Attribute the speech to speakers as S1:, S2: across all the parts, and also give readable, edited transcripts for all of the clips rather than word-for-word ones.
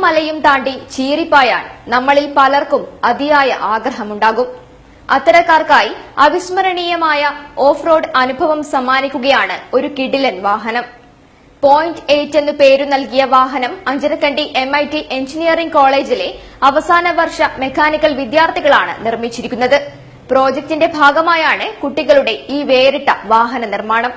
S1: മലയും താണ്ടി ചീറിപ്പായാൻ നമ്മളിൽ പലർക്കും അതിയായ ആഗ്രഹമുണ്ടാകും. അത്തരക്കാർക്കായി അവിസ്മരണീയമായ ഓഫ് റോഡ് അനുഭവം സമ്മാനിക്കുകയാണ് ഒരു കിടിലൻ വാഹനം. പോയിന്റ് 8 എന്നു പേരു നൽകിയ വാഹനം അഞ്ചരക്കണ്ടി MIT എഞ്ചിനീയറിംഗ് കോളേജിലെ അവസാന വർഷ മെക്കാനിക്കൽ വിദ്യാർത്ഥികളാണ് നിർമ്മിച്ചിരിക്കുന്നത്. പ്രോജക്ടിന്റെ ഭാഗമായാണ് കുട്ടികളുടെ ഈ വേറിട്ട വാഹന നിർമ്മാണം.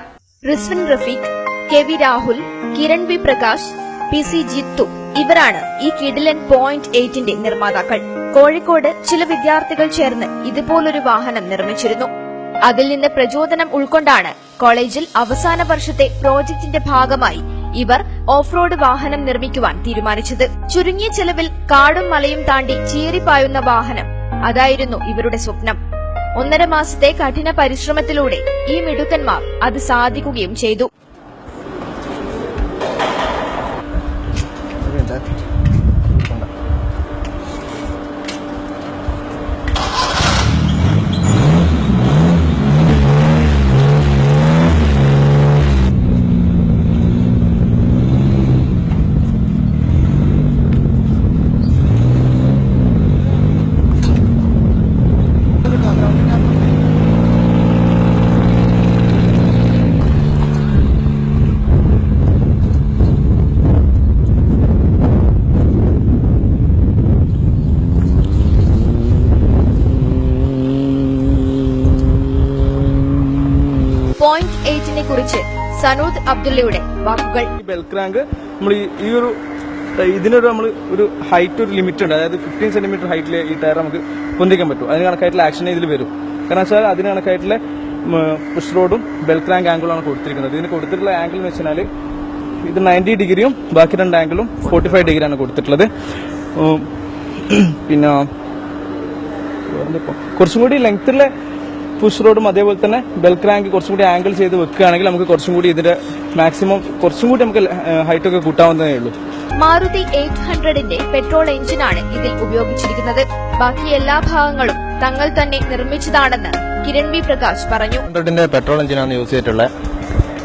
S1: Rizwin Rafeeq, KV Rahul, Kiran V Prakash, PC Jithu ഇവരാണ് ഈ കിടിലൻ പോയിന്റ് 8ന്റെ നിർമ്മാതാക്കൾ. കോഴിക്കോട് ചില വിദ്യാർത്ഥികൾ ചേർന്ന് ഇതുപോലൊരു വാഹനം നിർമ്മിച്ചിരുന്നു. അതിൽ നിന്ന് പ്രചോദനം ഉൾക്കൊണ്ടാണ് കോളേജിൽ അവസാന വർഷത്തെ പ്രോജക്ടിന്റെ ഭാഗമായി ഇവർ ഓഫ് റോഡ് വാഹനം നിർമ്മിക്കുവാൻ തീരുമാനിച്ചത്. ചുരുങ്ങിയ ചെലവിൽ കാടും മലയും താണ്ടി ചീറിപ്പായുന്ന വാഹനം, അതായിരുന്നു ഇവരുടെ സ്വപ്നം. 1.5 മാസത്തെ കഠിന പരിശ്രമത്തിലൂടെ ഈ മിടുക്കന്മാർ അത് സാധിക്കുകയും ചെയ്തു. പോയിന്റ് 8നെ കുറിച്ച് സനൂദ് അബ്ദുള്ളയുടെ വാക്കുകൾ.
S2: ബെൽക്രാങ്ക് നമ്മൾ ഈ ഒരു ഇതിനൊരു നമ്മൾ ഒരു ഹൈറ്റ് ഒരു ലിമിറ്റ് ഉണ്ട്. അതായത് 15 സെന്റിമീറ്റർ ഹൈറ്റിൽ ഈ ടയർ നമുക്ക് പൊന്തിക്കാൻ പറ്റും. അതിന് കണക്കായിട്ടുള്ള ആക്ഷൻ ഇതിൽ വരും. കാരണം വെച്ചാൽ അതിന് കണക്കായിട്ടുള്ള പുഷ് റോഡും ബെൽക്രാങ്ക് ആംഗിളാണ് കൊടുത്തിരിക്കുന്നത്. ഇതിന് കൊടുത്തിട്ടുള്ള ആംഗിൾ എന്ന് വെച്ചാൽ ഇത് 90 ഡിഗ്രിയും ബാക്കി 2 ആംഗിളും 45 ഡിഗ്രിയാണ് കൊടുത്തിട്ടുള്ളത്. പിന്നെ കുറച്ചും കൂടി ലെങ്ത്തുള്ള പുഷ് റോഡും അതേപോലെ തന്നെ ബെൽക്രാങ്ക് കുറച്ചും കൂടി ആംഗിൾ ചെയ്ത് വെക്കുകയാണെങ്കിൽ നമുക്ക് കുറച്ചും കൂടി ഇതിന്റെ മാക്സിമം കുറച്ചും കൂടി നമുക്ക് ഹൈറ്റ് ഒക്കെ കൂട്ടാവുന്നതേ ഉള്ളൂ.
S1: മാരുതി 800ന്റെ പെട്രോൾ എഞ്ചിനാണ് ഇതിൽ ഉപയോഗിച്ചിരിക്കുന്നത്. ബാക്കി എല്ലാ ഭാഗങ്ങളും തങ്ങൾ തന്നെ നിർമ്മിച്ചതാണെന്ന് കിരൺ വി പ്രകാശ് പറഞ്ഞു.
S3: 800ന്റെ പെട്രോൾ എഞ്ചിനാണ് യൂസ് ചെയ്തിട്ടുള്ളത്.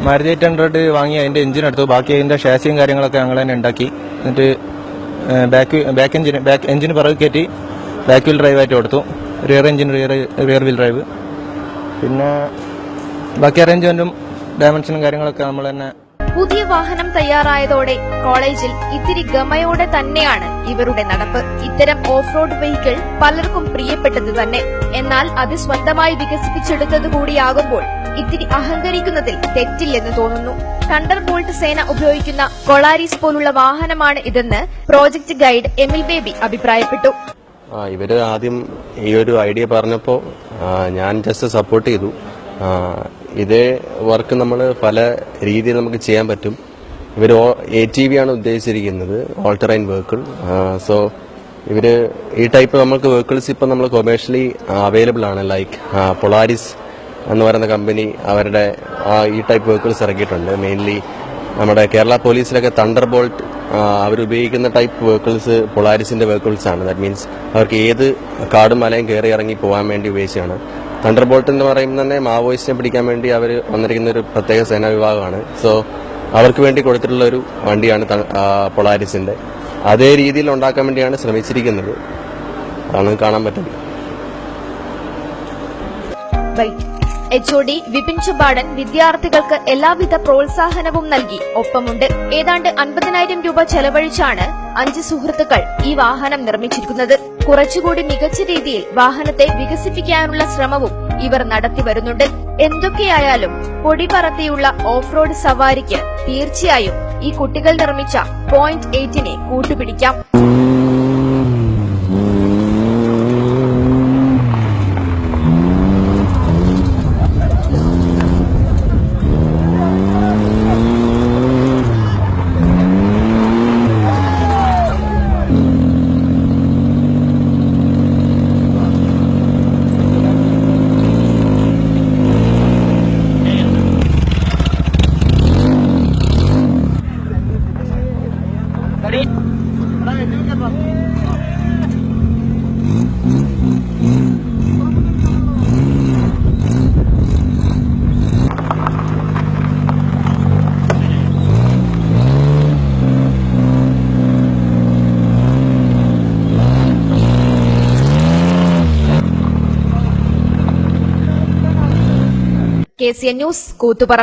S3: മാരുതി 800 വാങ്ങി അതിന്റെ എഞ്ചിൻ എടുത്തു. ബാക്കി അതിന്റെ ഷാസിയും കാര്യങ്ങളൊക്കെ ഞങ്ങൾ തന്നെ ഉണ്ടാക്കി. എന്നിട്ട് ബാക്ക് എഞ്ചിന് പിറകെ കയറ്റി ബാക്ക് വീൽ ഡ്രൈവ് ആയിട്ട് കൊടുത്തു. Rear engine rear wheel drive. പിന്നെ ബാക്കി അറേഞ്ച്മെന്റും ഡയമെൻഷനും കാര്യങ്ങളൊക്കെ നമ്മൾ തന്നെ.
S1: പുതിയ വാഹനം തയ്യാറായതോടെ കോളേജിൽ ഇത്തിരി ഗമയോടെ തന്നെയാണ് ഇവരുടെ നടപ്പ്. ഇത്തരം ഓഫ് റോഡ് വെഹിക്കിൾ പലർക്കും പ്രിയപ്പെട്ടത് തന്നെ. എന്നാൽ അത് സ്വന്തമായി വികസിപ്പിച്ചെടുത്തത് കൂടിയാകുമ്പോൾ ഇത്തിരി അഹങ്കരിക്കുന്നതിൽ തെറ്റില്ലെന്ന് തോന്നുന്നു. തണ്ടർ ബോൾട്ട് സേന ഉപയോഗിക്കുന്ന കൊളാരിസ് പോലുള്ള വാഹനമാണ് ഇതെന്ന് പ്രോജക്ട് ഗൈഡ് എമിൽ ബേബി അഭിപ്രായപ്പെട്ടു.
S4: ഇവര് ആദ്യം ഈ ഒരു ഐഡിയ പറഞ്ഞപ്പോ ഞാൻ ജസ്റ്റ് സപ്പോർട്ട് ചെയ്തു. ഇതേ വർക്ക് നമ്മൾ പല രീതിയിൽ നമുക്ക് ചെയ്യാൻ പറ്റും. ഇവർ ATV ആണ് ഉദ്ദേശിച്ചിരിക്കുന്നത്, ഓൾ ടെറൈൻ വെഹിക്കിൾ. സോ ഇവര് ഈ ടൈപ്പ് നമുക്ക് വെഹിക്കിൾസ് ഇപ്പം നമ്മൾ കൊമേഴ്ഷ്യലി അവൈലബിൾ ആണ്. ലൈക്ക് പൊളാരിസ് എന്ന് പറയുന്ന കമ്പനി അവരുടെ ഈ ടൈപ്പ് വെഹിക്കിൾസ് ഇറക്കിയിട്ടുണ്ട്. മെയിൻലി നമ്മുടെ കേരള പോലീസിലൊക്കെ തണ്ടർ ബോൾട്ട് അവരുപയോഗിക്കുന്ന ടൈപ്പ് വെഹിക്കിൾസ് പൊളാരിസിന്റെ വെഹിക്കിൾസ് ആണ്. ദാറ്റ് മീൻസ് അവർക്ക് ഏത് കാടും മലയും കയറി ഇറങ്ങി പോകാൻ വേണ്ടി ഉപയോഗിച്ചാണ്. തണ്ടർ ബോൾട്ട് എന്ന് പറയുമ്പോൾ തന്നെ മാവോയിസ്റ്റിനെ പിടിക്കാൻ വേണ്ടി അവർ വന്നിരിക്കുന്ന ഒരു പ്രത്യേക സേനാ വിഭാഗമാണ്. സോ അവർക്ക് വേണ്ടി കൊടുത്തിട്ടുള്ള ഒരു വണ്ടിയാണ് പൊളാരിസിന്റെ. അതേ രീതിയിൽ ഉണ്ടാക്കാൻ വേണ്ടിയാണ് ശ്രമിച്ചിരിക്കുന്നത്. അതാണ് കാണാൻ പറ്റുന്നത്.
S1: HOD വിപിൻ ചുബാടൻ വിദ്യാർത്ഥികൾക്ക് എല്ലാവിധ പ്രോത്സാഹനവും നൽകി ഒപ്പമുണ്ട്. ഏതാണ്ട് 50,000 രൂപ ചെലവഴിച്ചാണ് 5 സുഹൃത്തുക്കൾ ഈ വാഹനം നിർമ്മിച്ചിരിക്കുന്നത്. കുറച്ചുകൂടി മികച്ച രീതിയിൽ വാഹനത്തെ വികസിപ്പിക്കാനുള്ള ശ്രമവും ഇവർ നടത്തി വരുന്നുണ്ട്. എന്തൊക്കെയായാലും പൊടി പറത്തിയുള്ള ഓഫ് റോഡ് സവാരിക്ക് തീർച്ചയായും ഈ കുട്ടികൾ നിർമ്മിച്ച പോയിന്റ് 8നെ കൂട്ടുപിടിക്കാം. KCN news Koothuparamba.